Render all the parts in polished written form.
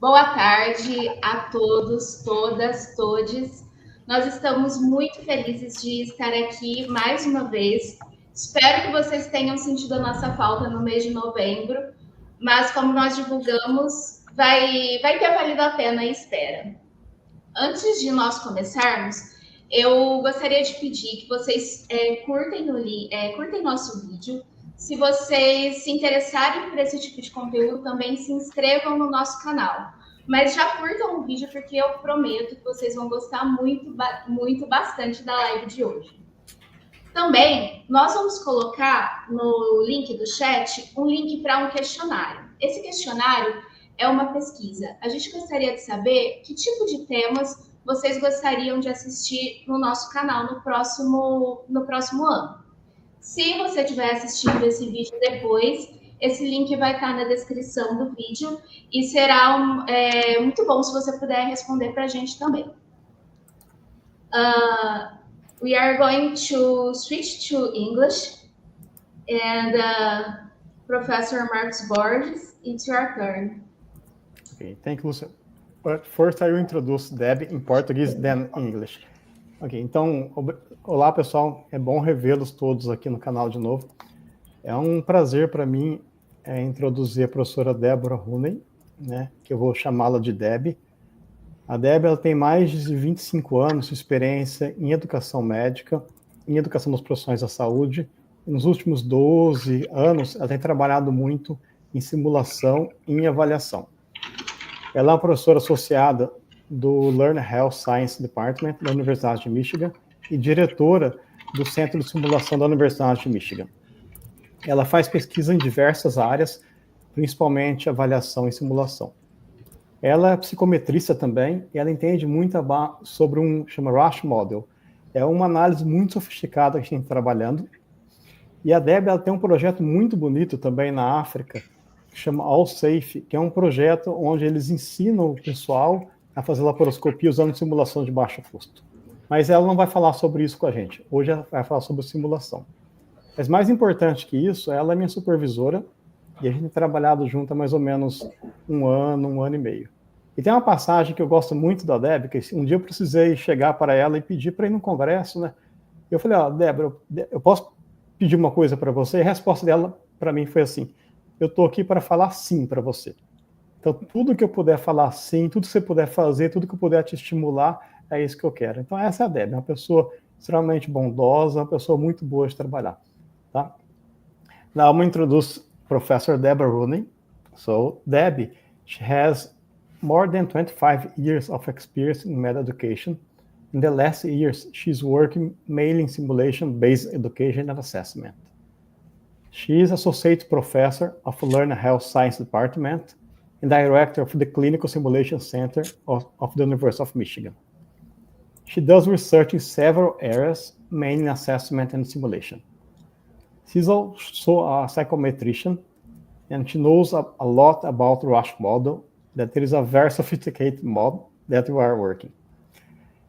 Boa tarde a todos, todas, todes. Nós estamos muito felizes de estar aqui mais uma vez. Espero que vocês tenham sentido a nossa falta no mês de novembro, mas como nós divulgamos, vai ter valido a pena a espera. Antes de nós começarmos, eu gostaria de pedir que vocês curtem nosso vídeo. Se vocês se interessarem por esse tipo de conteúdo, também se inscrevam no nosso canal. Mas já curtam o vídeo, porque eu prometo que vocês vão gostar muito, bastante da live de hoje. Também, nós vamos colocar no link do chat um link para um questionário. Esse questionário é uma pesquisa. A gente gostaria de saber que tipo de temas vocês gostariam de assistir no nosso canal no próximo ano. Se você estiver assistindo esse vídeo depois, esse link vai estar na descrição do vídeo e será muito bom se você puder responder para a gente também. We are going to switch to English, and Professor Marcos Borges, it's your turn. Okay, thank you, Lucia. But first I will introduce Deb in Portuguese, then English. Ok, então, olá pessoal, é bom revê-los todos aqui no canal de novo. É um prazer para mim introduzir a professora Deborah Rooney, né, que eu vou chamá-la de Deb. A Deb ela tem mais de 25 anos de experiência em educação médica, em educação das profissões da saúde. E nos últimos 12 anos, ela tem trabalhado muito em simulação e em avaliação. Ela é uma professora associada do Learn Health Science Department da Universidade de Michigan e diretora do Centro de Simulação da Universidade de Michigan. Ela faz pesquisa em diversas áreas, principalmente avaliação e simulação. Ela é psicometrista também, e ela entende muito sobre chama Rush Model. É uma análise muito sofisticada que a gente está trabalhando. E a Deb ela tem um projeto muito bonito também na África, que chama All Safe, que é um projeto onde eles ensinam o pessoal a fazer laparoscopia usando simulação de baixo custo. Mas ela não vai falar sobre isso com a gente. Hoje ela vai falar sobre simulação. Mas mais importante que isso, ela é minha supervisora, e a gente tem trabalhado junto há mais ou menos um ano e meio. E tem uma passagem que eu gosto muito da Deb, que um dia eu precisei chegar para ela e pedir para ir num congresso, né? Eu falei, Débora, eu posso pedir uma coisa para você? E a resposta dela para mim foi assim, eu estou aqui para falar sim para você. Então, tudo que eu puder falar sim, tudo que você puder fazer, tudo que eu puder te estimular, é isso que eu quero. Então, essa é a Deb, uma pessoa extremamente bondosa, uma pessoa muito boa de trabalhar. Tá? Now, I'm going to introduce Professor Deborah Rooney. So, Debbie, she has more than 25 years of experience in med education. In the last years, she's working mainly in simulation-based education and assessment. She is Associate Professor of Learn Health Science Department and Director of the Clinical Simulation Center of the University of Michigan. She does research in several areas, mainly in assessment and simulation. She's also a psychometrician, and she knows a lot about the Rush model, that there is a very sophisticated model that we are working.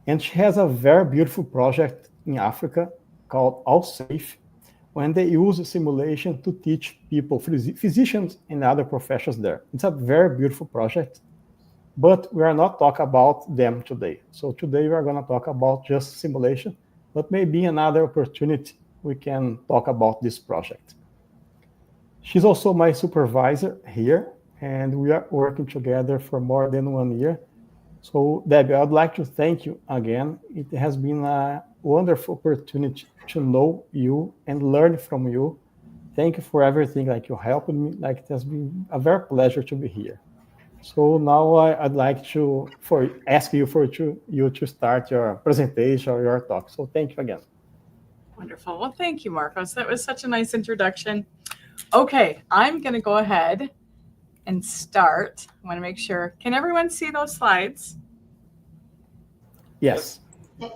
And she has a very beautiful project in Africa called All Safe, when they use simulation to teach people, physicians and other professions there. It's a very beautiful project, but we are not talking about them today. So today we are going to talk about just simulation, but maybe another opportunity we can talk about this project. She's also my supervisor here, and we are working together for more than 1 year. So, Debbie, I'd like to thank you again. It has been a wonderful opportunity to know you and learn from you. Thank you for everything, like you helped me. Like it has been a very pleasure to be here. So now I'd like to ask you to start your presentation or your talk. So thank you again. Wonderful. Well, thank you, Marcos. That was such a nice introduction. Okay, I'm going to go ahead and start. I want to make sure. Can everyone see those slides? Yes.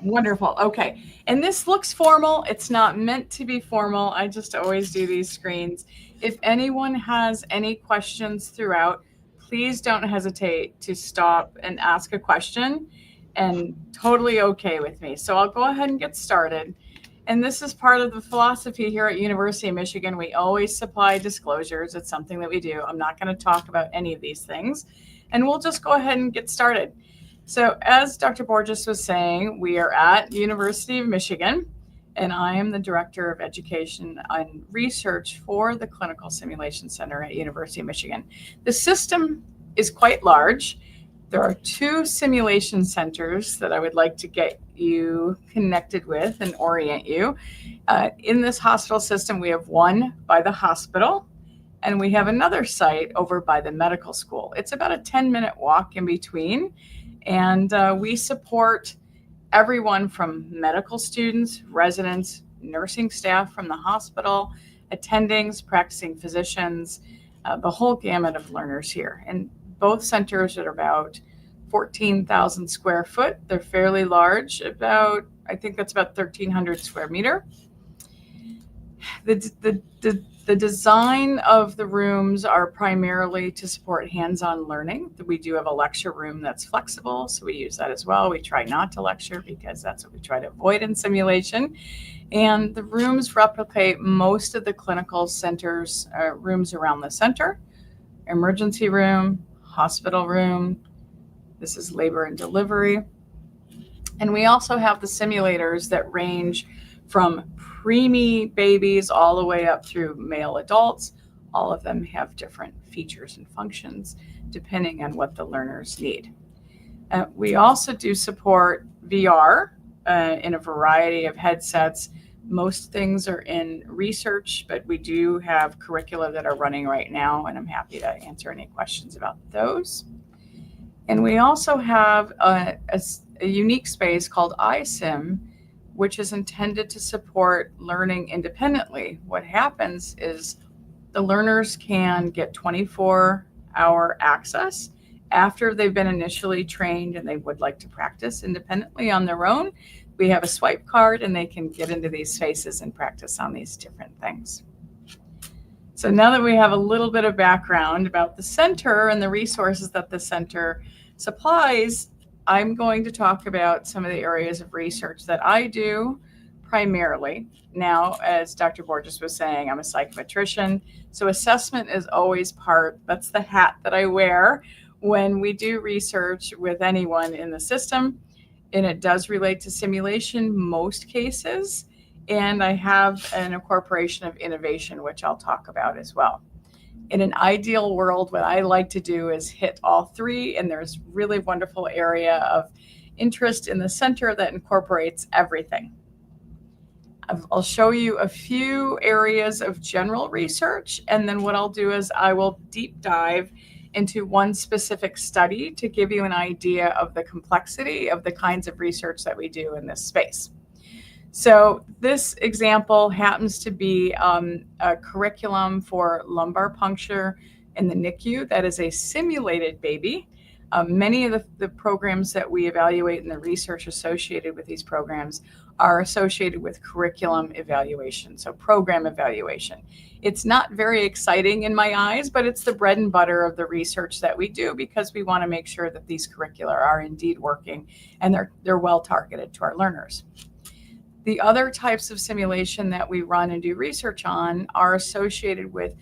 Wonderful. Okay. And this looks formal. It's not meant to be formal. I just always do these screens. If anyone has any questions throughout, please don't hesitate to stop and ask a question, and totally okay with me. So I'll go ahead and get started. And this is part of the philosophy here at University of Michigan. We always supply disclosures. It's something that we do. I'm not going to talk about any of these things. and we'll just go ahead and get started. So as Dr. Borges was saying, we are at University of Michigan, and I am the Director of Education and Research for the Clinical Simulation Center at University of Michigan. The system is quite large. There are 2 simulation centers that I would like to get you connected with and orient you. In this hospital system, we have one by the hospital, and we have another site over by the medical school. It's about a 10-minute walk in between, and we support everyone from medical students, residents, nursing staff from the hospital, attendings, practicing physicians, the whole gamut of learners here. And both centers are about 14,000 square foot. They're fairly large, I think that's about 1,300 square meter. The design of the rooms are primarily to support hands-on learning. We do have a lecture room that's flexible, so we use that as well. We try not to lecture because that's what we try to avoid in simulation. And the rooms replicate most of the clinical centers, rooms around the center: emergency room, hospital room. This is labor and delivery. And we also have the simulators that range from preemie babies all the way up through male adults. All of them have different features and functions depending on what the learners need. We also do support VR in a variety of headsets. Most things are in research, but we do have curricula that are running right now, and I'm happy to answer any questions about those. And we also have a unique space called iSim, which is intended to support learning independently. What happens is the learners can get 24-hour access after they've been initially trained and they would like to practice independently on their own. We have a swipe card and they can get into these spaces and practice on these different things. So now that we have a little bit of background about the center and the resources that the center supplies, I'm going to talk about some of the areas of research that I do primarily. Now, as Dr. Borges was saying, I'm a psychometrician, so assessment is always that's the hat that I wear when we do research with anyone in the system, and it does relate to simulation most cases, and I have an incorporation of innovation, which I'll talk about as well. In an ideal world, what I like to do is hit all 3, and there's really wonderful area of interest in the center that incorporates everything. I'll show you a few areas of general research, and then what I'll do is I will deep dive into one specific study to give you an idea of the complexity of the kinds of research that we do in this space. So this example happens to be a curriculum for lumbar puncture in the NICU. That is a simulated baby. Many of the programs that we evaluate and the research associated with these programs are associated with curriculum evaluation, so program evaluation. It's not very exciting in my eyes, but it's the bread and butter of the research that we do because we want to make sure that these curricula are indeed working and they're well targeted to our learners. The other types of simulation that we run and do research on are associated with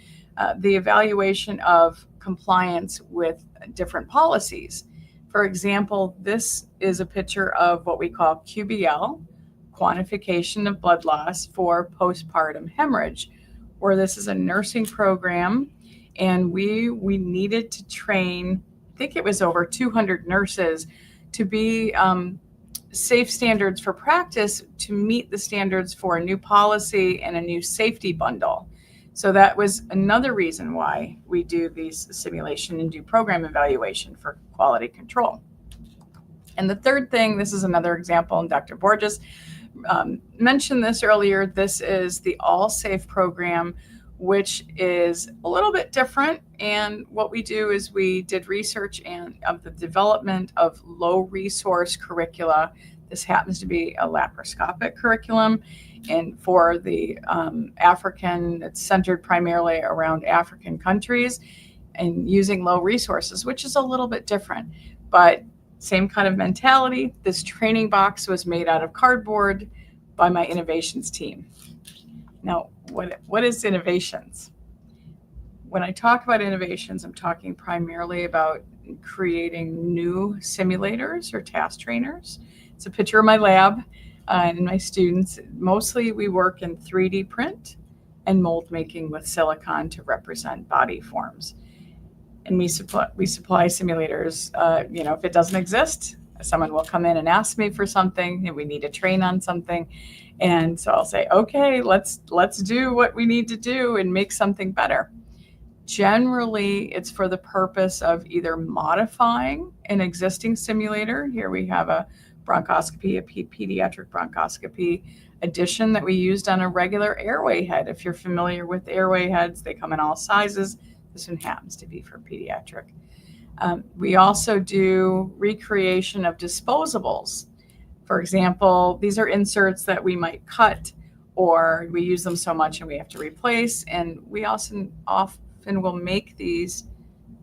the evaluation of compliance with different policies. For example, this is a picture of what we call QBL, quantification of blood loss for postpartum hemorrhage, where this is a nursing program, and we needed to train, I think it was over 200 nurses to be safe standards for practice to meet the standards for a new policy and a new safety bundle. So that was another reason why we do these simulation and do program evaluation for quality control. And the third thing, this is another example, and Dr. Borges mentioned this earlier, this is the All Safe program, which is a little bit different. And what we do is we did research of the development of low resource curricula. This happens to be a laparoscopic curriculum. And for the African, it's centered primarily around African countries and using low resources, which is a little bit different, but same kind of mentality. This training box was made out of cardboard by my innovations team. Now, what is innovations? When I talk about innovations, I'm talking primarily about creating new simulators or task trainers. It's a picture of my lab and my students. Mostly we work in 3D print and mold making with silicon to represent body forms. And we supply simulators. If it doesn't exist, someone will come in and ask me for something, and we need to train on something. And so I'll say, okay, let's do what we need to do and make something better. Generally, it's for the purpose of either modifying an existing simulator. Here we have a bronchoscopy, a pediatric bronchoscopy edition that we used on a regular airway head. If you're familiar with airway heads, they come in all sizes. This one happens to be for pediatric. We also do recreation of disposables. For example, these are inserts that we might cut, or we use them so much and we have to replace. And we also often will make these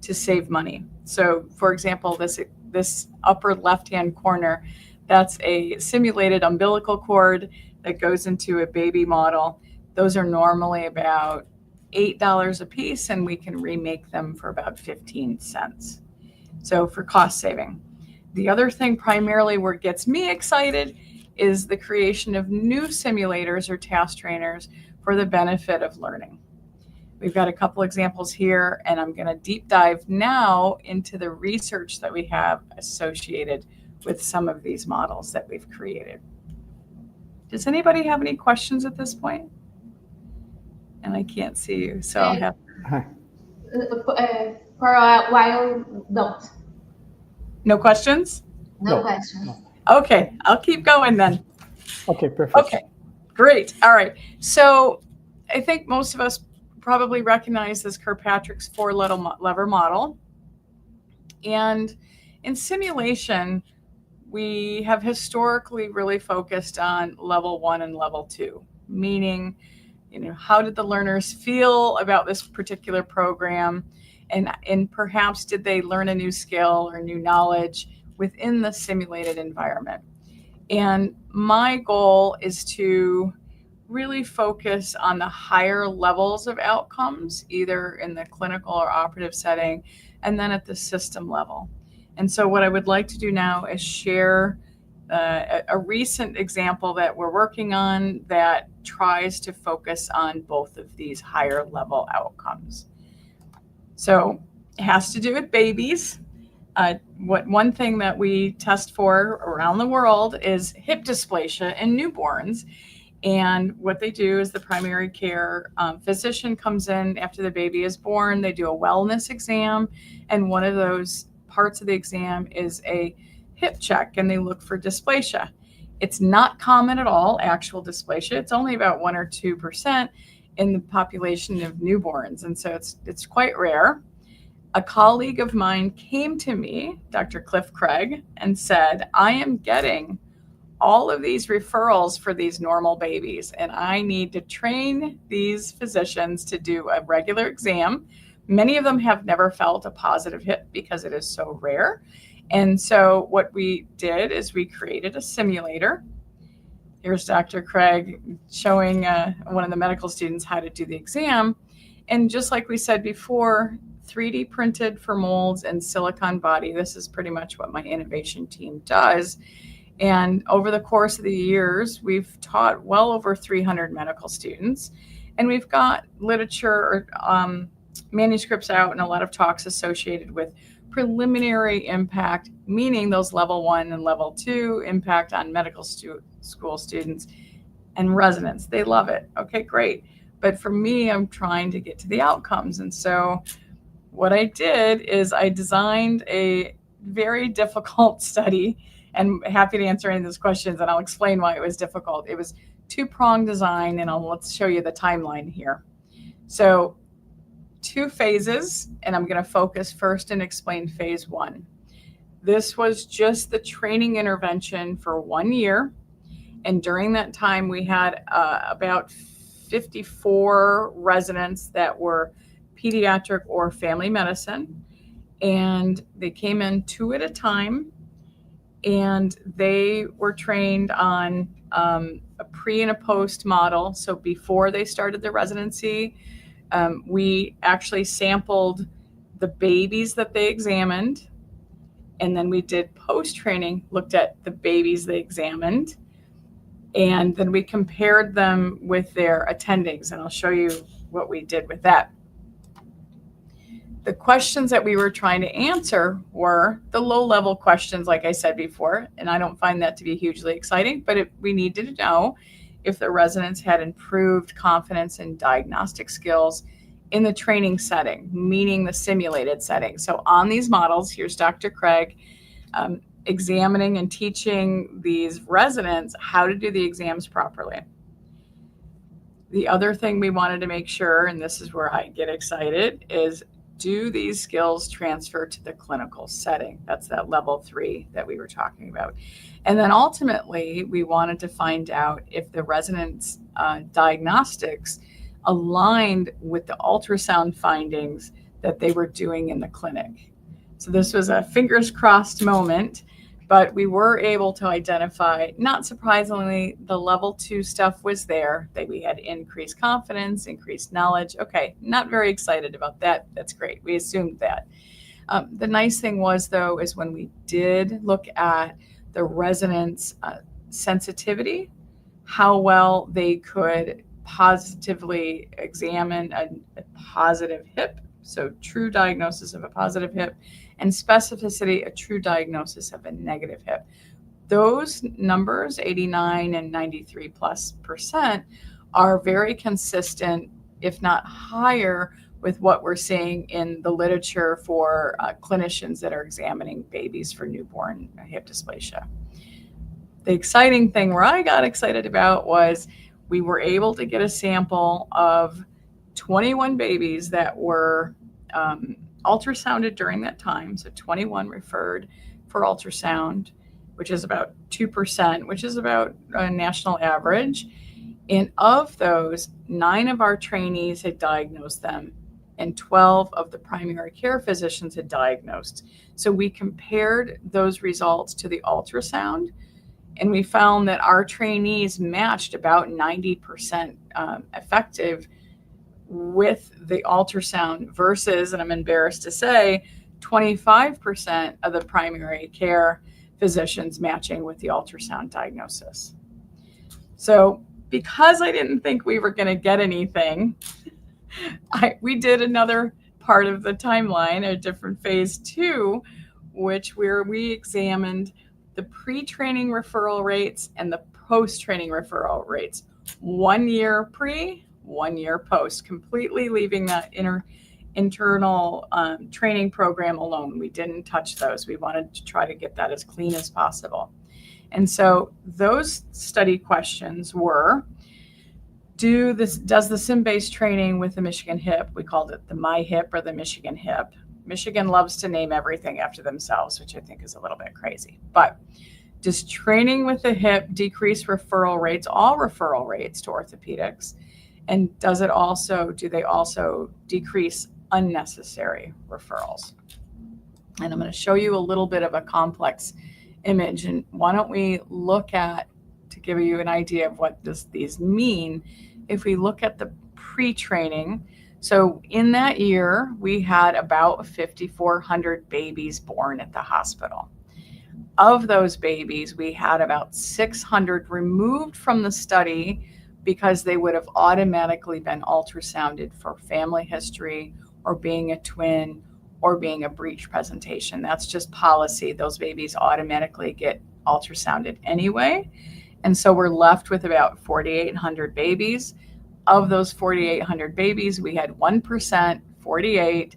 to save money. So for example, this upper left-hand corner, that's a simulated umbilical cord that goes into a baby model. Those are normally about $8 a piece, and we can remake them for about 15 cents. So for cost saving. The other thing primarily where it gets me excited is the creation of new simulators or task trainers for the benefit of learning. We've got a couple examples here, and I'm going to deep dive now into the research that we have associated with some of these models that we've created. Does anybody have any questions at this point? And I can't see you, so I'll have for a while, don't. no questions? No questions. Okay, I'll keep going then. Okay, perfect. Okay, great. All right. So I think most of us probably recognize this Kirkpatrick's 4-lever model. And in simulation, we have historically really focused on level 1 and level 2, meaning, how did the learners feel about this particular program? And perhaps did they learn a new skill or new knowledge within the simulated environment? And my goal is to really focus on the higher levels of outcomes, either in the clinical or operative setting, and then at the system level. And so what I would like to do now is share a recent example that we're working on that tries to focus on both of these higher level outcomes. So it has to do with babies. One thing that we test for around the world is hip dysplasia in newborns. And what they do is the primary care physician comes in after the baby is born. They do a wellness exam, and one of those parts of the exam is a hip check, and they look for dysplasia. It's not common at all, actual dysplasia. It's only about 1 or 2% in the population of newborns, and so it's quite rare. A colleague of mine came to me, Dr. Cliff Craig, and said, I am getting all of these referrals for these normal babies, and I need to train these physicians to do a regular exam. Many of them have never felt a positive hip because it is so rare. And so what we did is we created a simulator. Here's Dr. Craig showing one of the medical students how to do the exam. And just like we said before, 3D printed for molds and silicon body. This is pretty much what my innovation team does. And over the course of the years, we've taught well over 300 medical students. And we've got literature or manuscripts out and a lot of talks associated with preliminary impact, meaning those level 1 and level 2 impact on medical school students and residents. They love it. Okay, great. But for me, I'm trying to get to the outcomes. And so what I did is I designed a very difficult study, and happy to answer any of those questions, and I'll explain why it was difficult. It was 2-pronged design, and let's show you the timeline here. So 2 phases, and I'm going to focus first and explain phase 1. This was just the training intervention for 1 year. And during that time, we had about 54 residents that were pediatric or family medicine. And they came in 2 at a time. And they were trained on a pre and a post model. So before they started their residency, we actually sampled the babies that they examined And then we did post-training, looked at the babies they examined, and then we compared them with their attendings. And I'll show you what we did with that. The questions that we were trying to answer were the low-level questions, like I said before, and I don't find that to be hugely exciting, but we needed to know if the residents had improved confidence in diagnostic skills in the training setting, meaning the simulated setting. So on these models, here's Dr. Craig examining and teaching these residents how to do the exams properly. The other thing we wanted to make sure, and this is where I get excited, is do these skills transfer to the clinical setting? That's that level 3 that we were talking about. And then ultimately, we wanted to find out if the residents' diagnostics aligned with the ultrasound findings that they were doing in the clinic. So this was a fingers crossed moment, but we were able to identify, not surprisingly, the level 2 stuff was there, that we had increased confidence, increased knowledge. Okay, not very excited about that. That's great. We assumed that. The nice thing was, though, is when we did look at the residents' sensitivity, how well they could positively examine a positive hip, so true diagnosis of a positive hip, and specificity, a true diagnosis of a negative hip. Those numbers, 89 and 93+%, are very consistent, if not higher, with what we're seeing in the literature for clinicians that are examining babies for newborn hip dysplasia. The exciting thing where I got excited about was we were able to get a sample of 21 babies that were ultrasounded during that time. So 21 referred for ultrasound, which is about 2%, which is about a national average. And of those, 9 of our trainees had diagnosed them, and 12 of the primary care physicians had diagnosed. So we compared those results to the ultrasound, and we found that our trainees matched about 90% effective with the ultrasound versus, and I'm embarrassed to say, 25% of the primary care physicians matching with the ultrasound diagnosis. So because I didn't think we were going to get anything, we did another part of the timeline, a different phase 2, where we examined the pre-training referral rates and the post-training referral rates. 1 year pre, 1 year post, completely leaving that internal training program alone. We didn't touch those. We wanted to try to get that as clean as possible. And so those study questions were, does the sim-based training with the Michigan hip, we called it the My Hip or the Michigan hip. Michigan loves to name everything after themselves, which I think is a little bit crazy. But does training with the hip decrease referral rates, all referral rates to orthopedics? And do they also decrease unnecessary referrals? And I'm going to show you a little bit of a complex image. And why don't we look at, to give you an idea of what these mean, if we look at the pre-training. So in that year, we had about 5,400 babies born at the hospital. Of those babies, we had about 600 removed from the study because they would have automatically been ultrasounded for family history or being a twin or being a breech presentation. That's just policy. Those babies automatically get ultrasounded anyway. And so we're left with about 4,800 babies. Of those 4,800 babies, we had 1%, 48,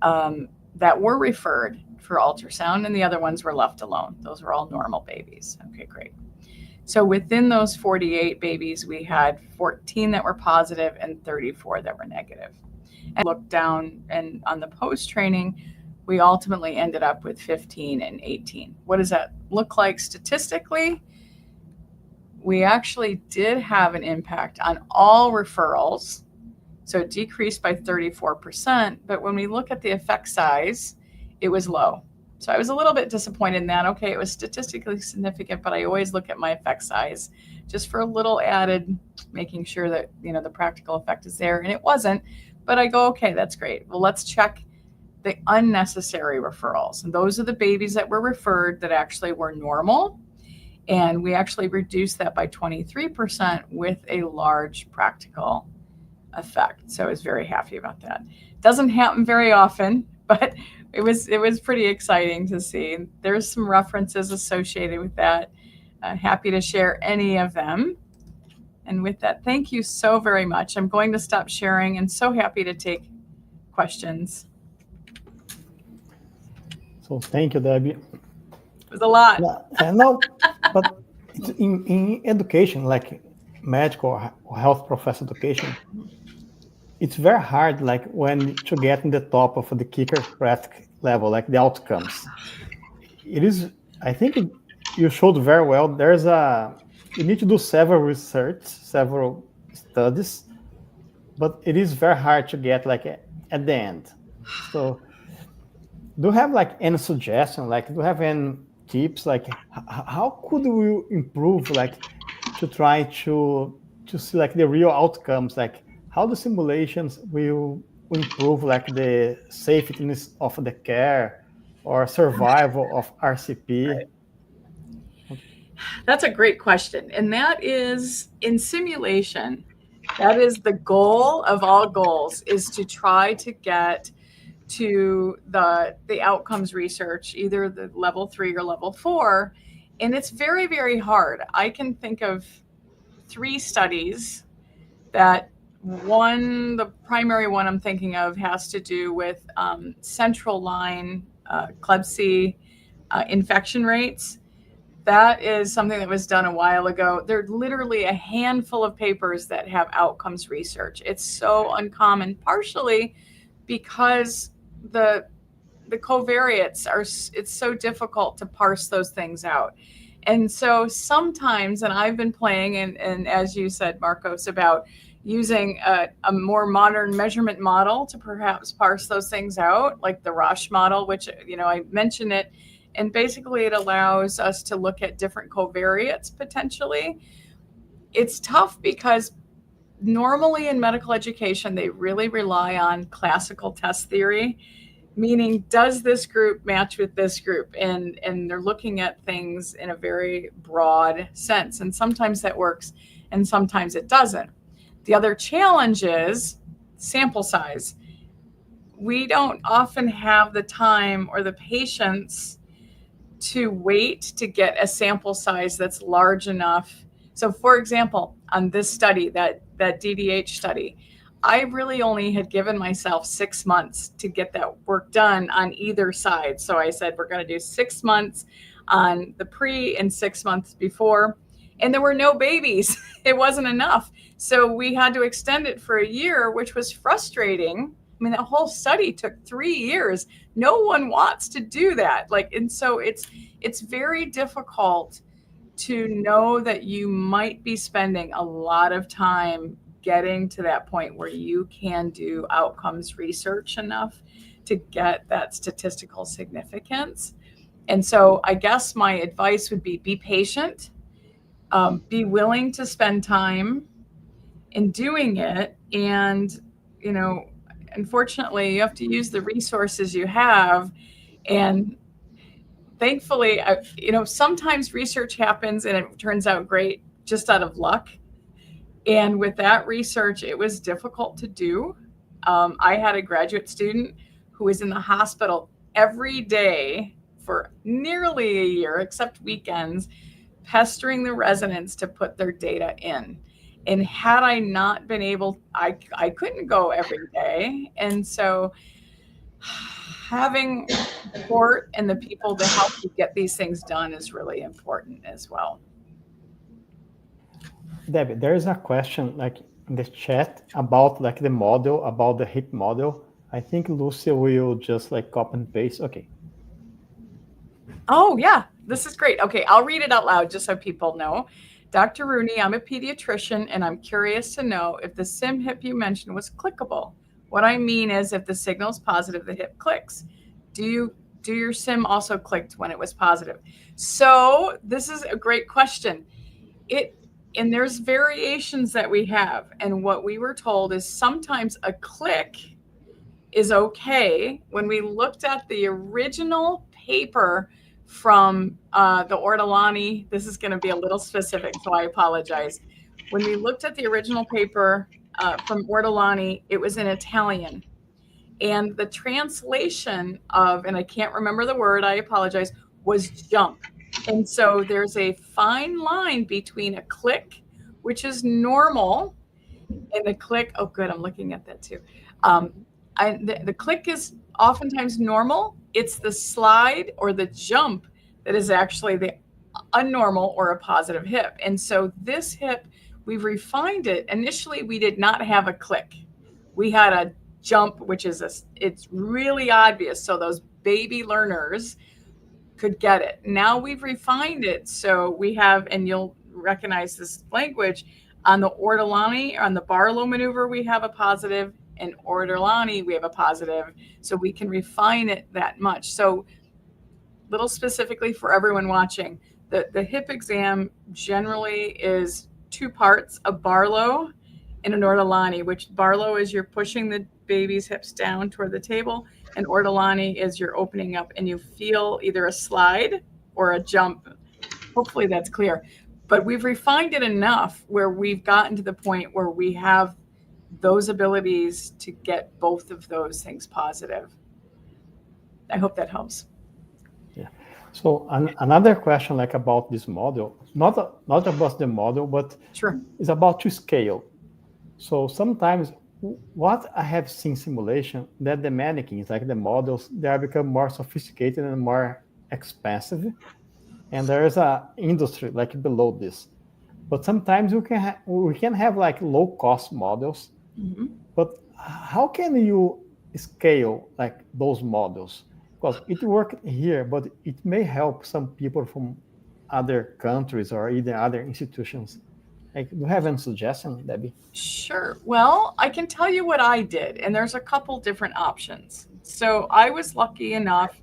that were referred for ultrasound, and the other ones were left alone. Those were all normal babies. Okay, great. So within those 48 babies, we had 14 that were positive and 34 that were negative. And look down, and on the post-training, we ultimately ended up with 15 and 18. What does that look like statistically? We actually did have an impact on all referrals. So it decreased by 34%, but when we look at the effect size, it was low. So I was a little bit disappointed in that. Okay, it was statistically significant, but I always look at my effect size just for a little added, making sure that, the practical effect is there, and it wasn't. But I go, okay, that's great. Well, let's check the unnecessary referrals. And those are the babies that were referred that actually were normal. And we actually reduced that by 23% with a large practical effect. So I was very happy about that. Doesn't happen very often, but it was pretty exciting to see. There's some references associated with that. Happy to share any of them. And with that, thank you so very much. I'm going to stop sharing and so happy to take questions. So thank you, Debbie. It was a lot. No, but in education, like medical or health professional education, it's very hard, like when to get in the top of the kicker practice level, like the outcomes. It is, I think you showed very well. You need to do several studies, but it is very hard to get like at the end. So do you have like any suggestion, like do you have any tips, like how could we improve, like to try to see like the real outcomes, like how the simulations will improve like the safety of the care or survival of RCP? Right. That's a great question. And that is, in simulation, that is the goal of all goals, is to try to get to the outcomes research, either the level 3 or level 4. And it's very, very hard. I can think of 3 studies that the primary one I'm thinking of has to do with central line CLEBC infection rates. That is something that was done a while ago. There are literally a handful of papers that have outcomes research. It's so uncommon, partially because the covariates it's so difficult to parse those things out. And so sometimes, and I've been playing, and as you said, Marcos, about using a more modern measurement model to perhaps parse those things out, like the Roche model, which, I mentioned it. And basically it allows us to look at different covariates potentially. It's tough because normally in medical education, they really rely on classical test theory, meaning does this group match with this group? And they're looking at things in a very broad sense. And sometimes that works and sometimes it doesn't. The other challenge is sample size. We don't often have the time or the patience to wait to get a sample size that's large enough. So for example, on this study, that DDH study, I really only had given myself 6 months to get that work done on either side. So I said, we're going to do 6 months on the pre and 6 months before. And there were no babies. It wasn't enough. So we had to extend it for a year, which was frustrating. I mean, that whole study took 3 years. No one wants to do that. And so it's very difficult to know that you might be spending a lot of time getting to that point where you can do outcomes research enough to get that statistical significance. And so I guess my advice would be patient, be willing to spend time in doing it. And, unfortunately, you have to use the resources you have. And thankfully, sometimes research happens and it turns out great just out of luck. And with that research, it was difficult to do. I had a graduate student who was in the hospital every day for nearly a year, except weekends, pestering the residents to put their data in. And had I not been able, I couldn't go every day. And so having support and the people to help you get these things done is really important as well. Debbie, there is a question like in the chat about like the model, about the HIP model. I think Lucy will just like copy and paste. Okay. Oh yeah, this is great. Okay, I'll read it out loud just so people know. Dr. Rooney, I'm a pediatrician and I'm curious to know if the sim hip you mentioned was clickable. What I mean is if the signal is positive, the hip clicks. Do your sim also clicked when it was positive? So this is a great question. And there's variations that we have. And what we were told is sometimes a click is okay. When we looked at the original paper from the Ortolani, this is going to be a little specific, so I apologize. When we looked at the original paper from Ortolani, it was in Italian. And the translation of, and I can't remember the word, I apologize, was jump. And so there's a fine line between a click, which is normal, and the click, oh good, I'm looking at that too. The click is oftentimes normal. It's the slide or the jump that is actually the unnormal or a positive hip. And so this hip, we've refined it. Initially, we did not have a click. We had a jump, which is it's really obvious. So those baby learners could get it. Now we've refined it. So we have, and you'll recognize this language, on the Ortolani, on the Barlow maneuver, we have a positive, and Ortolani, we have a positive. So we can refine it that much. So little specifically for everyone watching, the hip exam generally is two parts, a Barlow and an Ortolani, which Barlow is you're pushing the baby's hips down toward the table, and Ortolani is you're opening up and you feel either a slide or a jump. Hopefully that's clear. But we've refined it enough where we've gotten to the point where we have those abilities to get both of those things positive. I hope that helps. Yeah. So another question like about this model, not about the model, but sure, it's about to scale. So sometimes what I have seen simulation, that the mannequins, like the models, they are become more sophisticated and more expensive. And there is a industry like below this. But sometimes we can have like low cost models. Mm-hmm. But how can you scale like those models? Because it worked here, but it may help some people from other countries or even other institutions. Like, do you have any suggestion, Debbie? Sure. Well, I can tell you what I did, and there's a couple different options. So I was lucky enough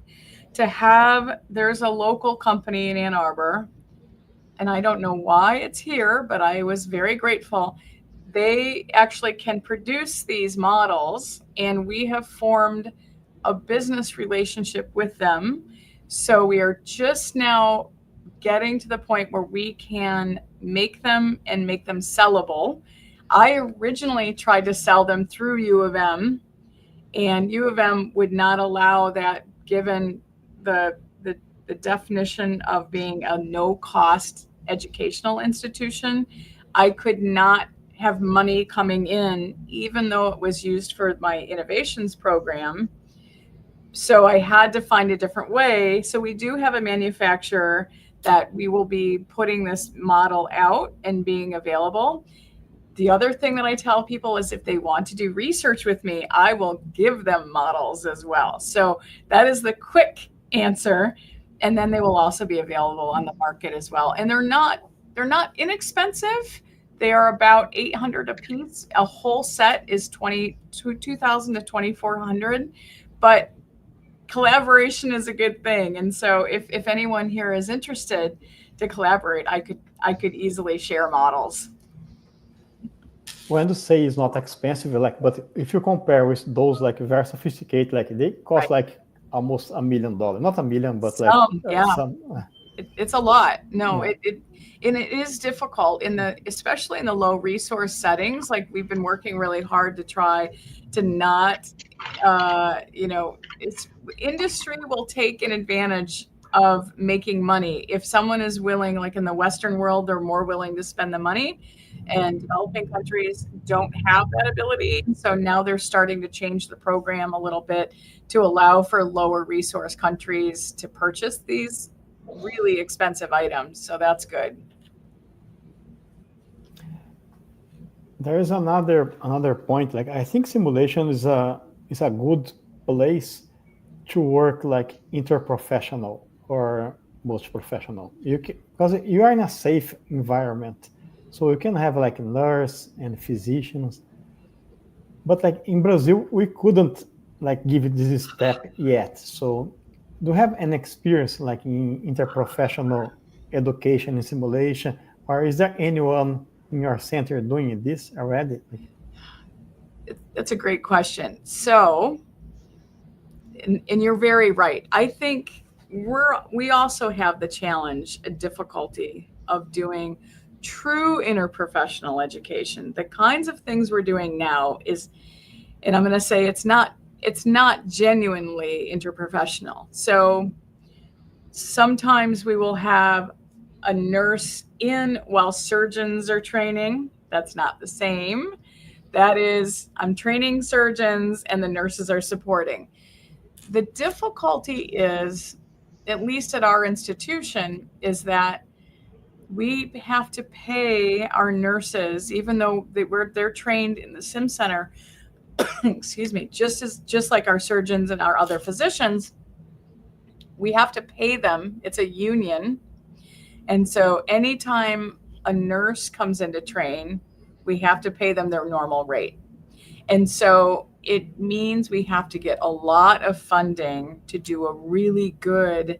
to have, there's a local company in Ann Arbor, and I don't know why it's here, but I was very grateful. They actually can produce these models, and we have formed a business relationship with them. So we are just now getting to the point where we can make them and make them sellable. I originally tried to sell them through U of M, and U of M would not allow that given the definition of being a no-cost educational institution. I could not have money coming in, even though it was used for my innovations program. So I had to find a different way. So we do have a manufacturer that we will be putting this model out and being available. The other thing that I tell people is if they want to do research with me, I will give them models as well. So that is the quick answer. And then they will also be available on the market as well. And they're not inexpensive. They are about $800 a piece. A whole set is $2,000 to $2,400. But collaboration is a good thing. And so if anyone here is interested to collaborate, I could easily share models. When you say it's not expensive, like, but if you compare with those like very sophisticated, like they cost right. like almost $1 million, not $1 million, but like it's a lot. No, yeah. And it is difficult especially in the low resource settings. Like we've been working really hard to try to not, industry will take an advantage of making money. If someone is willing, like in the Western world, they're more willing to spend the money, and developing countries don't have that ability. So now they're starting to change the program a little bit to allow for lower resource countries to purchase these really expensive items. So that's good. There is another point. Like I think simulation is a good place to work like interprofessional or multi-professional. Because you are in a safe environment, so you can have like nurse and physicians. But like in Brazil, we couldn't like give this step yet. So do you have an experience like in interprofessional education and simulation, or is there anyone in your center doing this already? That's a great question. So and you're very right. I think we also have the challenge, a difficulty of doing true interprofessional education. The kinds of things we're doing now is, and I'm going to say it's not genuinely interprofessional. So sometimes we will have a nurse in while surgeons are training. That's not the same. That is, I'm training surgeons and the nurses are supporting. The difficulty is, at least at our institution, is that we have to pay our nurses, even though they're trained in the sim center, excuse me, just like our surgeons and our other physicians, we have to pay them. It's a union. And so anytime a nurse comes in to train, we have to pay them their normal rate. And so it means we have to get a lot of funding to do a really good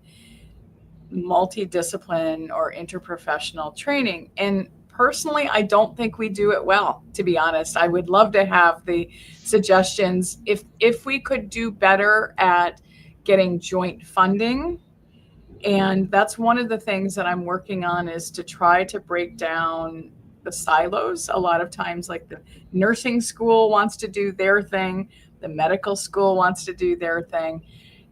multidiscipline or interprofessional training. And personally, I don't think we do it well, to be honest. I would love to have the suggestions. If we could do better at getting joint funding, and that's one of the things that I'm working on, is to try to break down the silos. A lot of times, like the nursing school wants to do their thing, the medical school wants to do their thing,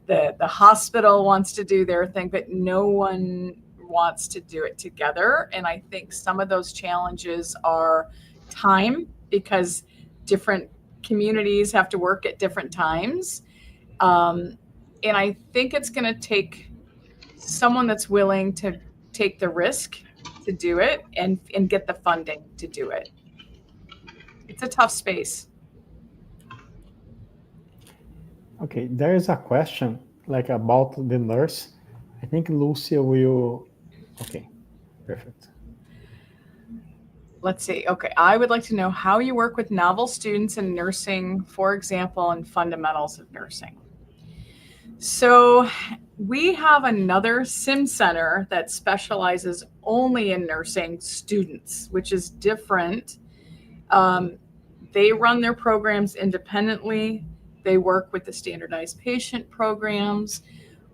the hospital wants to do their thing, but no one wants to do it together. And I think some of those challenges are time, because different communities have to work at different times. And I think it's going to take someone that's willing to take the risk to do it and get the funding to do it. It's a tough space. Okay, there is a question like about the nurse. I think Lucia will. Okay, perfect. Let's see. Okay, I would like to know how you work with novel students in nursing, for example, in fundamentals of nursing. So we have another sim center that specializes only in nursing students, which is different. They run their programs independently. They work with the standardized patient programs.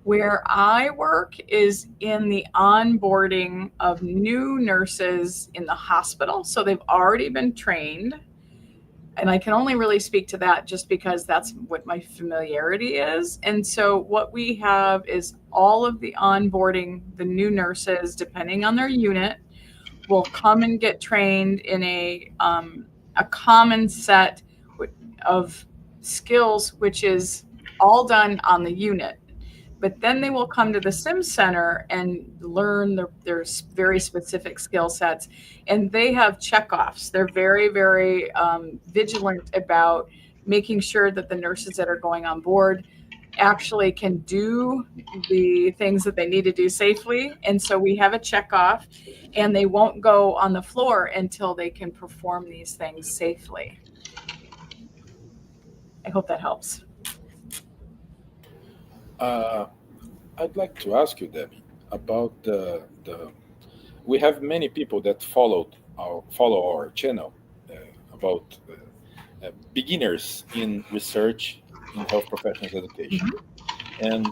Where I work is in the onboarding of new nurses in the hospital. So they've already been trained. And I can only really speak to that just because that's what my familiarity is. And so what we have is all of the onboarding, the new nurses, depending on their unit, will come and get trained in a common set of skills, which is all done on the unit. But then they will come to the sim center and learn their very specific skill sets. And they have checkoffs. They're very, very vigilant about making sure that the nurses that are going on board actually can do the things that they need to do safely. And so we have a checkoff, and they won't go on the floor until they can perform these things safely. I hope that helps. I'd like to ask you, Debbie, about we have many people that follow our channel about beginners in research in health professionals education. Mm-hmm. And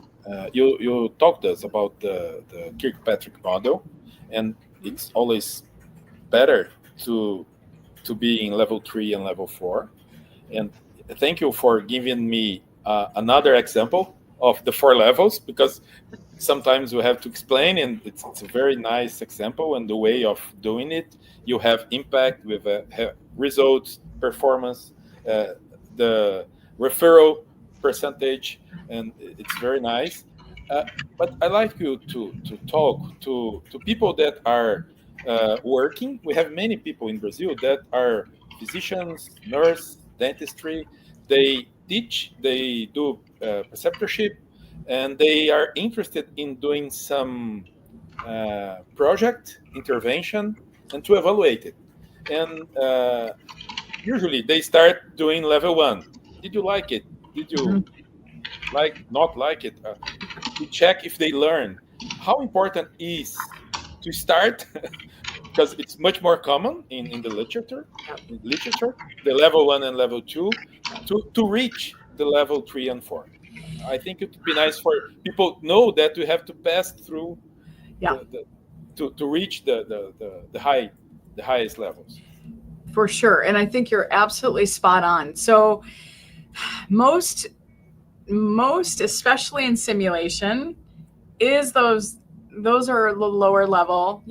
you talked to us about the Kirkpatrick model, and it's always better to be in level 3 and level 4. And thank you for giving me another example of the 4 levels, because sometimes we have to explain, and it's a very nice example, and the way of doing it, you have impact with results, performance, the referral percentage, and it's very nice. But I like you to talk to people that are working. We have many people in Brazil that are physicians, nurse, dentistry. They teach, they do preceptorship, and they are interested in doing some project intervention and to evaluate it. And usually they start doing level 1. Did you like it? Did you not like it? To check if they learn. How important is to start, because it's much more common in the literature, the level 1 and level 2, to reach the level 3 and 4. I think it would be nice for people to know that we have to pass through to reach the highest levels. For sure. And I think you're absolutely spot on. So most, especially in simulation, is those are the lower level,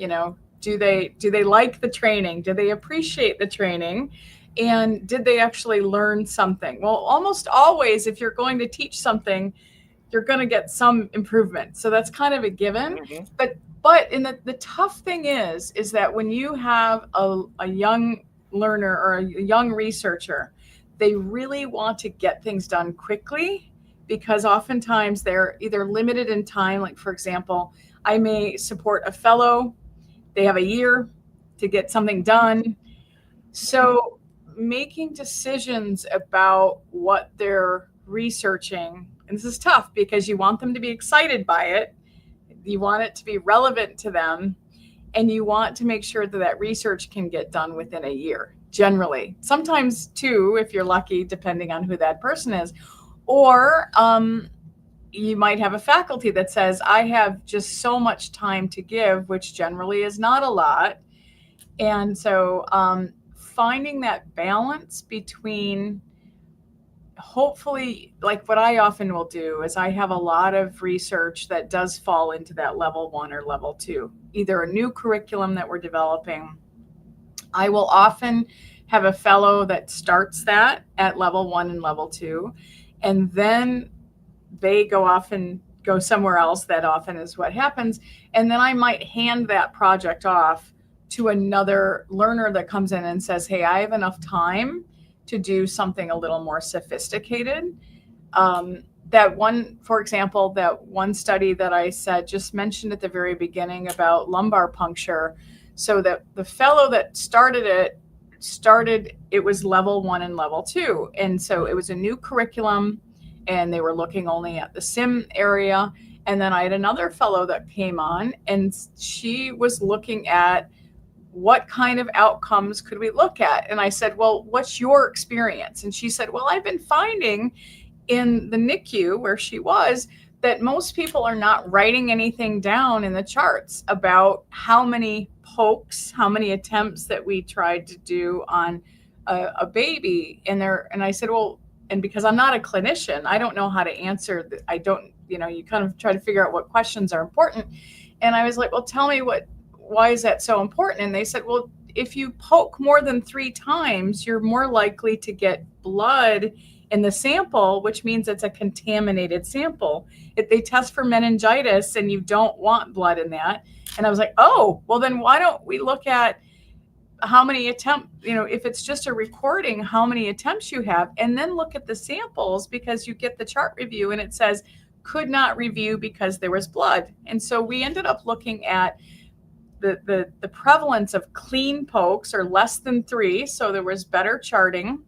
do they like the training? Do they appreciate the training? And did they actually learn something? Well, almost always, if you're going to teach something, you're going to get some improvement. So that's kind of a given. Mm-hmm. But in the tough thing is that when you have a young learner or a young researcher, they really want to get things done quickly, because oftentimes they're either limited in time. Like, for example, I may support a fellow, they have a year to get something done. So making decisions about what they're researching, and this is tough because you want them to be excited by it, you want it to be relevant to them, and you want to make sure that research can get done within a year, generally. Sometimes two, if you're lucky, depending on who that person is. Or you might have a faculty that says, I have just so much time to give, which generally is not a lot. And so finding that balance between, hopefully, like what I often will do is I have a lot of research that does fall into that level 1 or level 2, either a new curriculum that we're developing. I will often have a fellow that starts that at level 1 and level 2, and then they go off and go somewhere else. That often is what happens. And then I might hand that project off to another learner that comes in and says, hey, I have enough time to do something a little more sophisticated. That one, for example, that one study that I just mentioned at the very beginning about lumbar puncture. So that the fellow that started it was level 1 and level 2. And so it was a new curriculum, and they were looking only at the sim area. And then I had another fellow that came on, and she was looking at what kind of outcomes could we look at? And I said, well, what's your experience? And she said, well, I've been finding in the NICU where she was that most people are not writing anything down in the charts about how many pokes, how many attempts that we tried to do on a baby. And I said, well, and because I'm not a clinician, I don't know how to answer. I don't, you kind of try to figure out what questions are important. And I was like, well, tell me why is that so important? And they said, well, if you poke more than 3 times, you're more likely to get blood in the sample, which means it's a contaminated sample. If they test for meningitis and you don't want blood in that. And I was like, oh, well, then why don't we look at how many attempts, if it's just a recording, how many attempts you have, and then look at the samples, because you get the chart review and it says could not review because there was blood. And so we ended up looking at the prevalence of clean pokes, or less than 3. So there was better charting,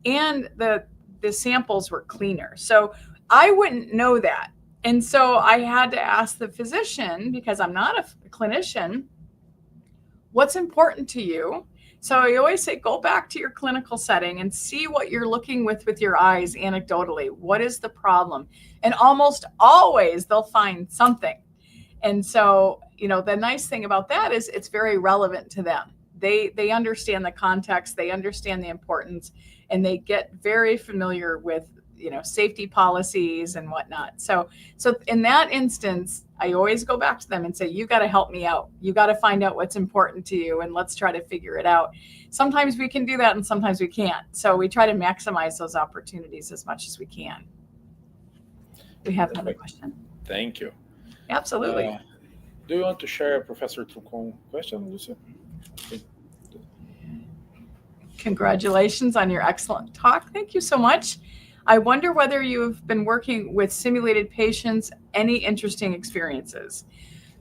and the samples were cleaner. So I wouldn't know that. And so I had to ask the physician, because I'm not a clinician, what's important to you? So I always say, go back to your clinical setting and see what you're looking with your eyes anecdotally. What is the problem? And almost always they'll find something. And so, the nice thing about that is it's very relevant to them. They understand the context, they understand the importance, and they get very familiar with, safety policies and whatnot. So in that instance, I always go back to them and say, you got to help me out. You got to find out what's important to you, and let's try to figure it out. Sometimes we can do that and sometimes we can't. So we try to maximize those opportunities as much as we can. We have another question. Thank you. Absolutely. Do you want to share Professor Trucon's question, Lucia? Congratulations on your excellent talk. Thank you so much. I wonder whether you've been working with simulated patients, any interesting experiences?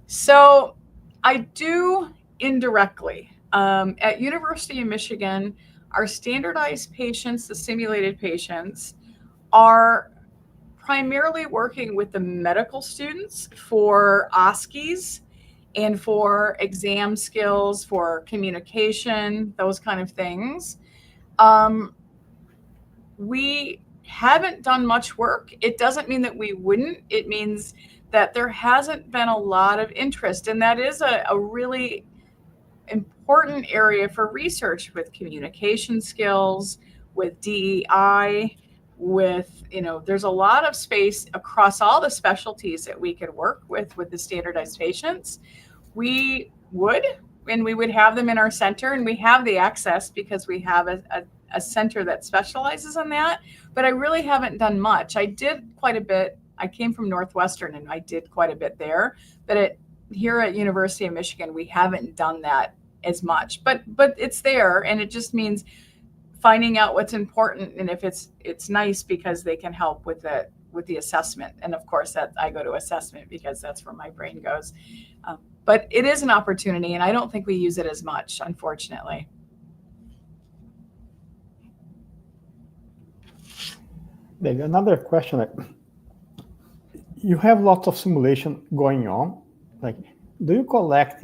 So I do indirectly. At University of Michigan, our standardized patients, the simulated patients, are primarily working with the medical students for OSCEs and for exam skills, for communication, those kind of things. We haven't done much work. It doesn't mean that we wouldn't. It means that there hasn't been a lot of interest. And that is a really important area for research with communication skills, with DEI, with, there's a lot of space across all the specialties that we could work with the standardized patients. We would have them in our center, and we have the access because we have a center that specializes in that. But I really haven't done much. I did quite a bit. I came from Northwestern, and I did quite a bit there. But here at University of Michigan, we haven't done that as much. But it's there, and it just means finding out what's important, and if it's nice because they can help with the assessment. And of course, that I go to assessment because that's where my brain goes. But it is an opportunity, and I don't think we use it as much, unfortunately. Maybe another question. You have lots of simulation going on. Like, do you collect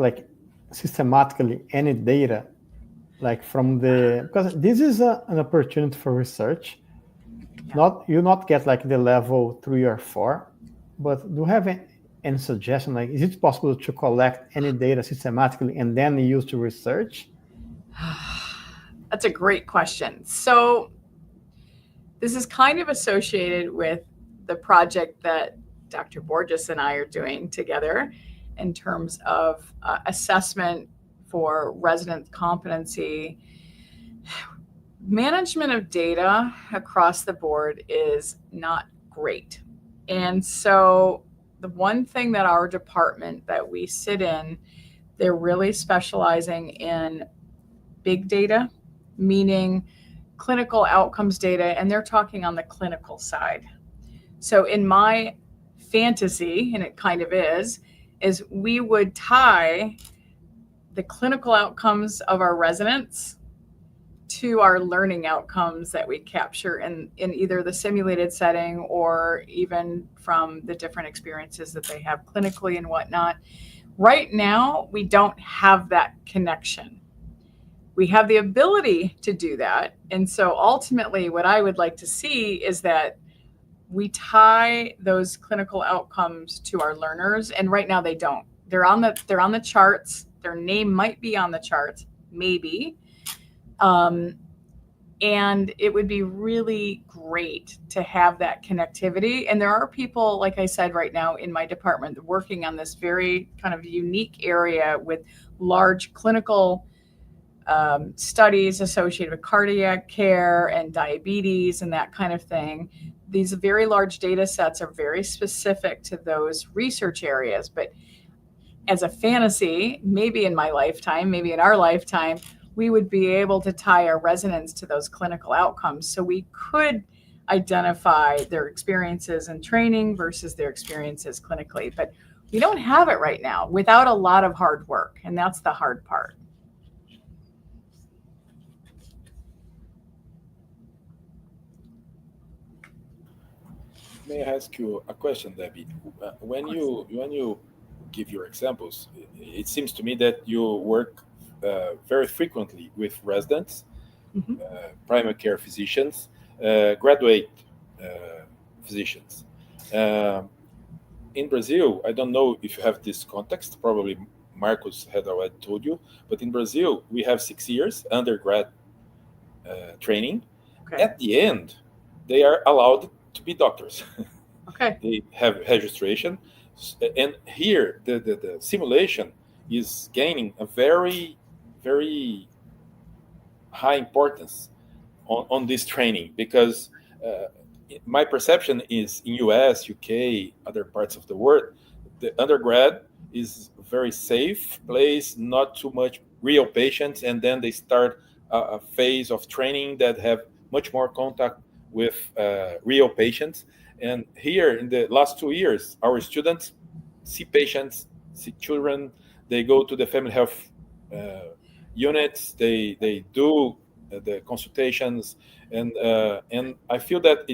systematically any data, because this is an opportunity for research. You not get the level 3 or 4, but do you have any suggestion? Is it possible to collect any data systematically and then use to research? That's a great question. So this is kind of associated with the project that Dr. Borges and I are doing together in terms of assessment for resident competency. Management of data across the board is not great. And so the one thing that our department that we sit in, they're really specializing in big data, meaning clinical outcomes data, and they're talking on the clinical side. So in my fantasy, and it kind of is we would tie the clinical outcomes of our residents to our learning outcomes that we capture in either the simulated setting or even from the different experiences that they have clinically and whatnot. Right now, we don't have that connection. We have the ability to do that. And so ultimately, what I would like to see is that we tie those clinical outcomes to our learners. And right now they don't. They're on the charts. Their name might be on the charts, maybe. And it would be really great to have that connectivity. And there are people, like I said, right now in my department working on this very kind of unique area with large clinical studies associated with cardiac care and diabetes and that kind of thing. These very large data sets are very specific to those research areas. But as a fantasy, maybe in my lifetime, maybe in our lifetime, we would be able to tie our residents to those clinical outcomes. So we could identify their experiences in training versus their experiences clinically. But we don't have it right now without a lot of hard work. And that's the hard part. May I ask you a question, Debbie? When you give your examples, it seems to me that you work very frequently with residents, primary care physicians, graduate physicians. In Brazil, I don't know if you have this context, probably Marcos had already told you, but in Brazil, we have 6 years undergrad training. Okay. At the end, they are allowed to be doctors. Okay. They have registration. And here, the simulation is gaining a very, very high importance on this training, because my perception is in US, UK, other parts of the world, the undergrad is a very safe place, not too much real patients, and then they start a phase of training that have much more contact with real patients. And here in the last 2 years, our students see patients, see children, they go to the family health units, they do the consultations, and I feel that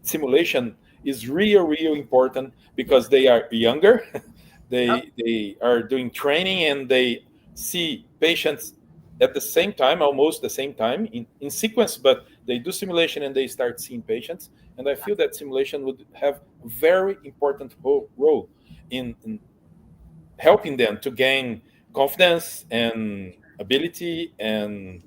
simulation is real important, because they are younger, they are doing training, and they see patients at the same time, almost the same time, in sequence, but they do simulation and they start seeing patients. And I feel that simulation would have a very important role in helping them to gain confidence and ability and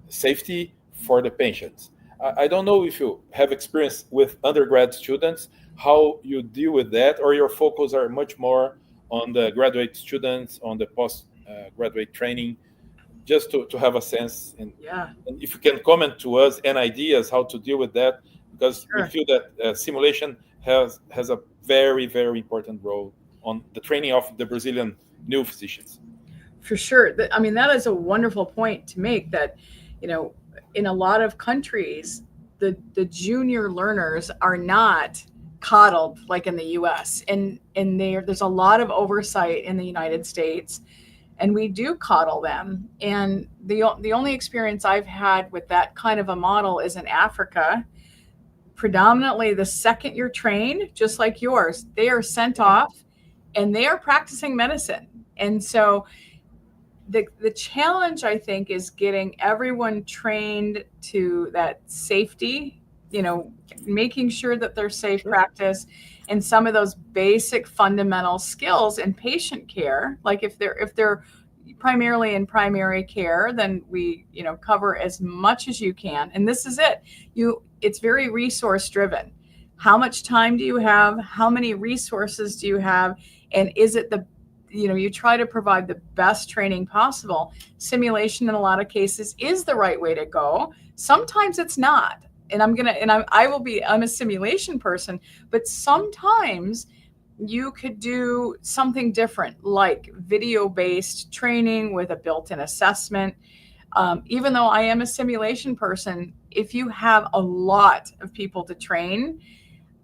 safety for the patients. I don't know if you have experience with undergrad students, how you deal with that, or your focus are much more on the graduate students, on the post-graduate training, just to have a sense. And if you can comment to us and ideas how to deal with that, because we feel that simulation has a very, very important role on the training of the Brazilian new physicians. For sure. I mean, that is a wonderful point to make, that, you know, in a lot of countries, the junior learners are not coddled like in the US. And there's a lot of oversight in the United States, and we do coddle them. And the only experience I've had with that kind of a model is in Africa. Predominantly the second you're trained, just like yours, they are sent off and they are practicing medicine. And so the challenge, I think, is getting everyone trained to that safety, you know, making sure that they're safe practice, and some of those basic fundamental skills in patient care. Like if they're primarily in primary care, then we, you know, cover as much as you can. And this is it. It's very resource driven. How much time do you have? How many resources do you have? And is it you try to provide the best training possible. Simulation in a lot of cases is the right way to go. Sometimes it's not. And I'm a simulation person, but sometimes you could do something different, like video-based training with a built-in assessment. Even though I am a simulation person, if you have a lot of people to train,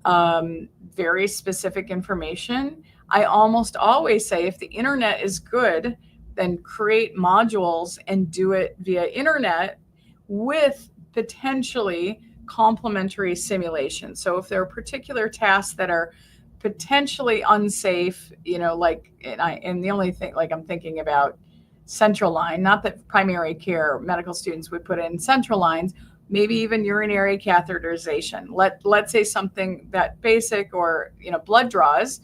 very specific information, I almost always say, if the internet is good, then create modules and do it via internet with potentially complementary simulation. So if there are particular tasks that are potentially unsafe, you know, like, and the only thing, like, I'm thinking about central line, not that primary care medical students would put in central lines, maybe even urinary catheterization. Let's say something that basic, or, you know, blood draws,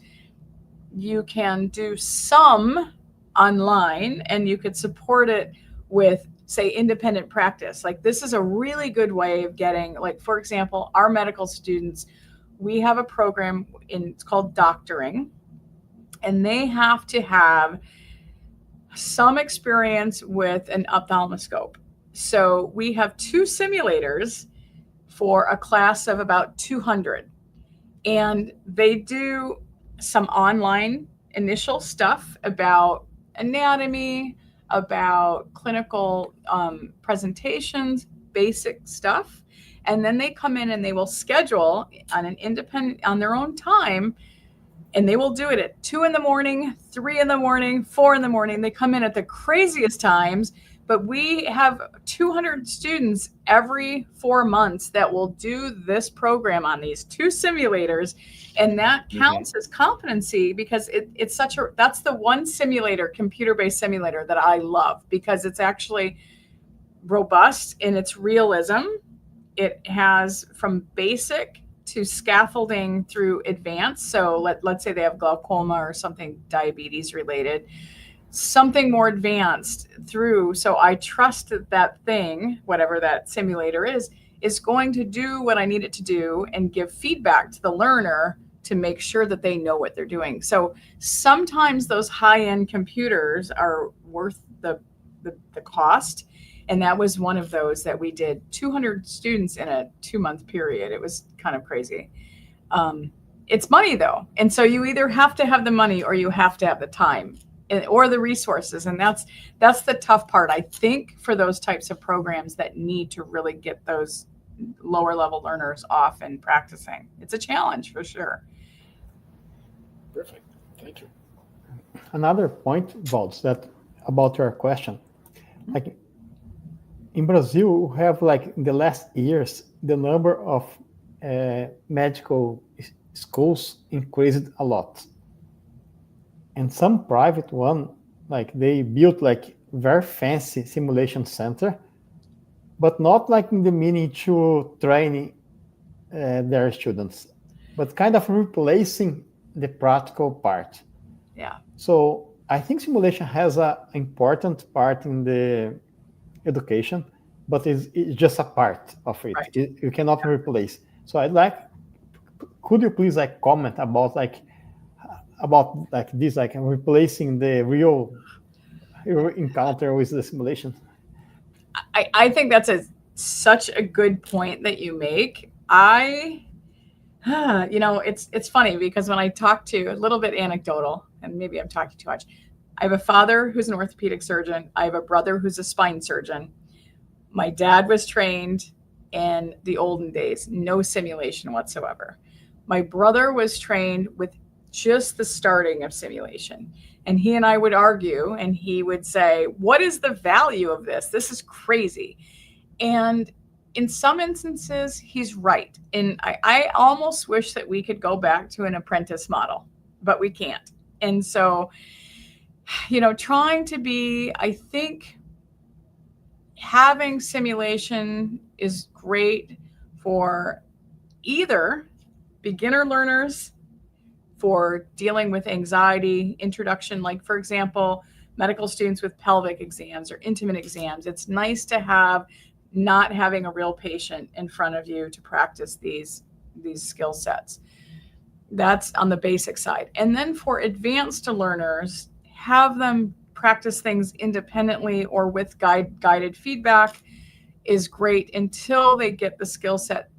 you can do some online, and you could support it with, say, independent practice. Like, this is a really good way of getting, like, for example, our medical students, we have a program it's called doctoring, and they have to have some experience with an ophthalmoscope. So we have 2 simulators for a class of about 200, and they do some online initial stuff about anatomy, about clinical presentations, basic stuff. And then they come in and they will schedule on an independent, on their own time, and they will do it at 2 a.m, 3 a.m, 4 a.m. They come in at the craziest times, but we have 200 students every 4 months that will do this program on these 2 simulators. And that counts as competency, because that's the one simulator, computer-based simulator, that I love, because it's actually robust in its realism. It has from basic to scaffolding through advanced. So let's say they have glaucoma or something diabetes related, something more advanced through. So I trust that thing, whatever that simulator is going to do what I need it to do and give feedback to the learner to make sure that they know what they're doing. So sometimes those high-end computers are worth the cost. And that was one of those that we did 200 students in a 2-month period. It was kind of crazy. It's money though. And so you either have to have the money or you have to have the time or the resources. And that's the tough part, I think, for those types of programs that need to really get those lower level learners off and practicing. It's a challenge for sure. Perfect. Thank you. Another point, Valds, that about your question, like in Brazil, we have, like, in the last years, the number of medical schools increased a lot. And some private one, like, they built like very fancy simulation center, but not like in the meaning to train their students, but kind of replacing the practical part. Yeah. So I think simulation has an important part in the education, but it's just a part of it. Right. You cannot replace. So I'd like, could you please like comment about this, like replacing the real encounter with the simulation? I think that's such a good point that you make. It's funny because when I talk to, a little bit anecdotal, and maybe I'm talking too much. I have a father who's an orthopedic surgeon. I have a brother who's a spine surgeon. My dad was trained in the olden days, no simulation whatsoever. My brother was trained with just the starting of simulation. And he and I would argue, and he would say, what is the value of this? This is crazy. And in some instances, he's right. And I almost wish that we could go back to an apprentice model, but we can't. And so, trying to be, I think, having simulation is great for either beginner learners, for dealing with anxiety, introduction, like, for example, medical students with pelvic exams or intimate exams. It's nice to have not having a real patient in front of you to practice these skill sets. That's on the basic side. And then for advanced learners, have them practice things independently or with guided feedback is great until they get the skill set,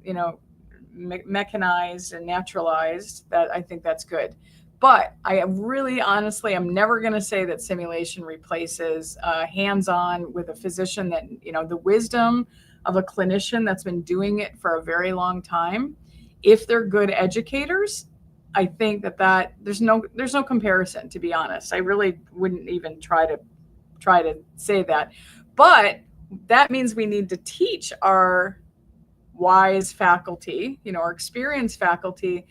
mechanized and naturalized. That I think that's good. But I really, honestly, I'm never going to say that simulation replaces hands-on with a physician that, the wisdom of a clinician that's been doing it for a very long time. If they're good educators, I think that there's no comparison, to be honest. I really wouldn't even try to say that. But that means we need to teach our wise faculty, our experienced faculty,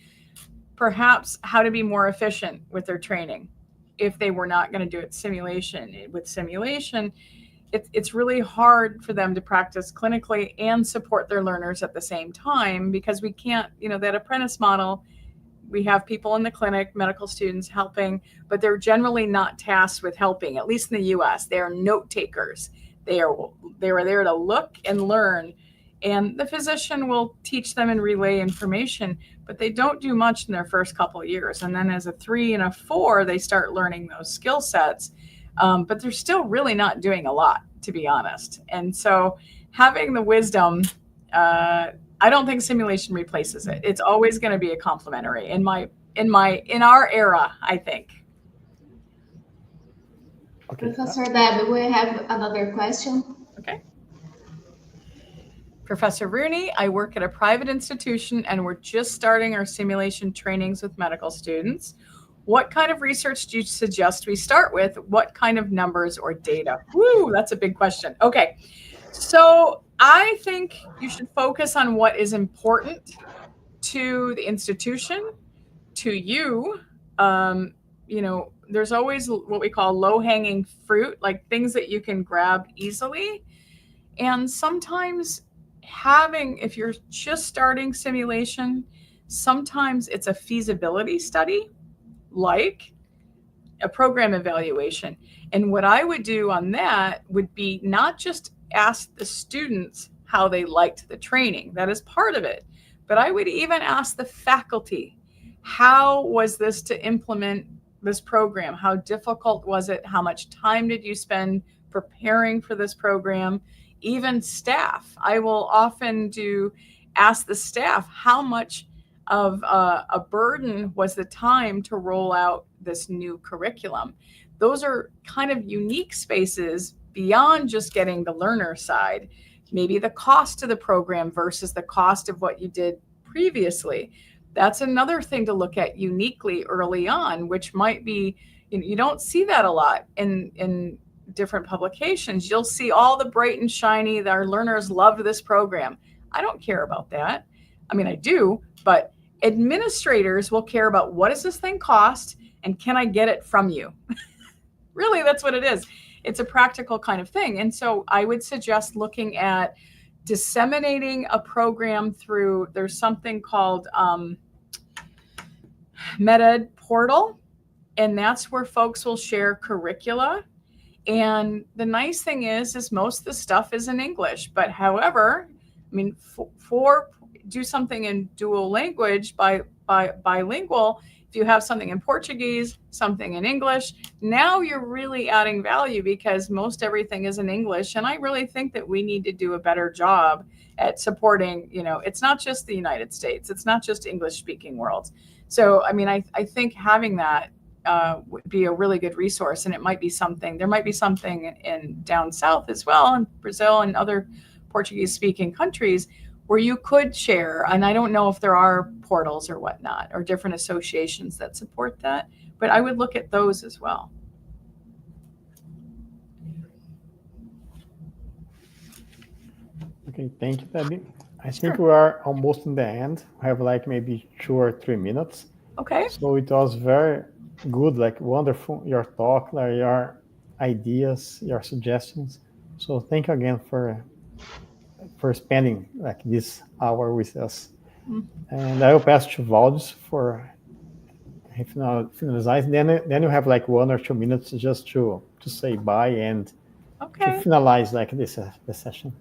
perhaps how to be more efficient with their training if they were not going to do it with simulation. It's really hard for them to practice clinically and support their learners at the same time, because we can't, that apprentice model, we have people in the clinic, medical students helping, but they're generally not tasked with helping, at least in the US. They are note takers. They are there to look and learn, and the physician will teach them and relay information, but they don't do much in their first couple of years. And then as a 3 and a 4, they start learning those skill sets, but they're still really not doing a lot, to be honest. And so having the wisdom, I don't think simulation replaces it. It's always going to be a complementary in our era, I think. Okay. Professor Deb, we have another question. Okay. Professor Rooney, I work at a private institution and we're just starting our simulation trainings with medical students. What kind of research do you suggest we start with? What kind of numbers or data? Woo, that's a big question. Okay, so I think you should focus on what is important to the institution, to you. There's always what we call low-hanging fruit, like things that you can grab easily. And sometimes if you're just starting simulation, sometimes it's a feasibility study, like a program evaluation. And what I would do on that would be not just ask the students how they liked the training. That is part of it. But I would even ask the faculty, how was this to implement this program? How difficult was it? How much time did you spend preparing for this program? Even staff. I will often ask the staff, how much of a burden was the time to roll out this new curriculum? Those are kind of unique spaces beyond just getting the learner side. Maybe the cost of the program versus the cost of what you did previously. That's another thing to look at uniquely early on, which might be, you don't see that a lot in different publications. You'll see all the bright and shiny, that our learners love this program. I don't care about that. I mean, I do, but administrators will care about, what does this thing cost and can I get it from you? Really, that's what it is. it's a practical kind of thing. And so I would suggest looking at disseminating a program through, there's something called MedEd Portal, and that's where folks will share curricula. And the nice thing is most of the stuff is in English, but however, I mean, for do something in dual language by bilingual, if you have something in Portuguese, something in English, now you're really adding value because most everything is in English. And I really think that we need to do a better job at supporting, it's not just the United States, it's not just English speaking worlds. So, I mean, I think having that would be a really good resource, and there might be something in down south as well, in Brazil and other Portuguese speaking countries where you could share. And I don't know if there are portals or whatnot, or different associations that support that, but I would look at those as well. Okay, thank you, Debbie. I think we are almost in the end. We have like maybe 2 or 3 minutes. Okay. So it was very good, like wonderful, your talk, like your ideas, your suggestions. So thank you again for spending like this hour with us. And I will pass to Valdis for finalize. Then you have like 1 or 2 minutes just to say bye and to finalize like this session.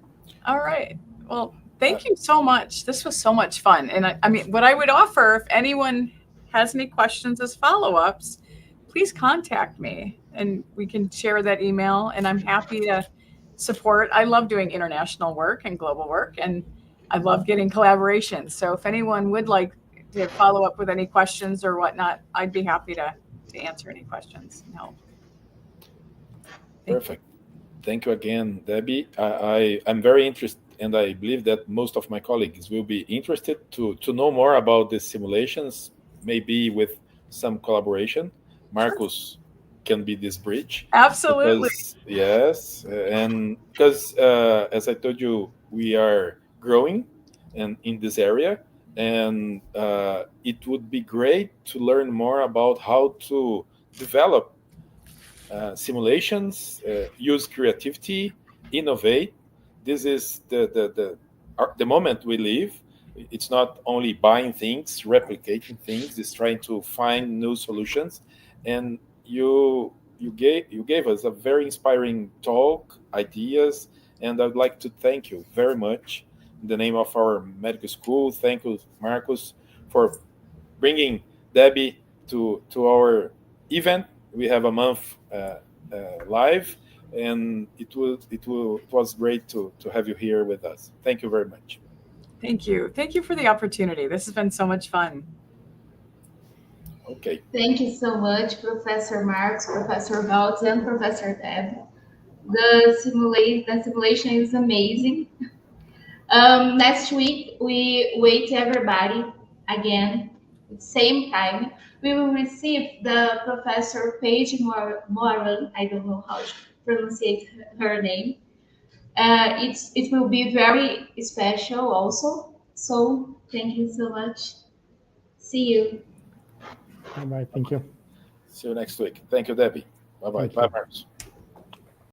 All right. Well, thank you so much. This was so much fun. And I mean, what I would offer, if anyone has any questions as follow-ups, please contact me and we can share that email, and I'm happy to support. I love doing international work and global work, and I love getting collaborations. So if anyone would like to follow up with any questions or whatnot, I'd be happy to answer any questions and help. Perfect. Thank you again, Debbie. I'm very interested, and I believe that most of my colleagues will be interested to know more about the simulations, maybe with some collaboration. Marcus can be this bridge. Absolutely. Yes, and because as I told you, we are growing in this area, and it would be great to learn more about how to develop simulations, use creativity, innovate. This is the moment we live. It's not only buying things, replicating things. It's trying to find new solutions. And you gave us a very inspiring talk, ideas, and I'd like to thank you very much in the name of our medical school. Thank you, Marcus, for bringing Debbie to our event. We have a month live, and it was great to have you here with us. Thank you very much. Thank you. Thank you for the opportunity. This has been so much fun. Okay. Thank you so much, Professor Marcos, Professor Valtz, and Professor Deb. The simulation is amazing. Next week, we wait everybody again, same time. We will receive the Professor Paige Moran. I don't know how to pronounce her name. It will be very special also. So thank you so much. See you. Bye-bye. Thank you. See you next week. Thank you, Debbie. Bye-bye. Bye, Marcus.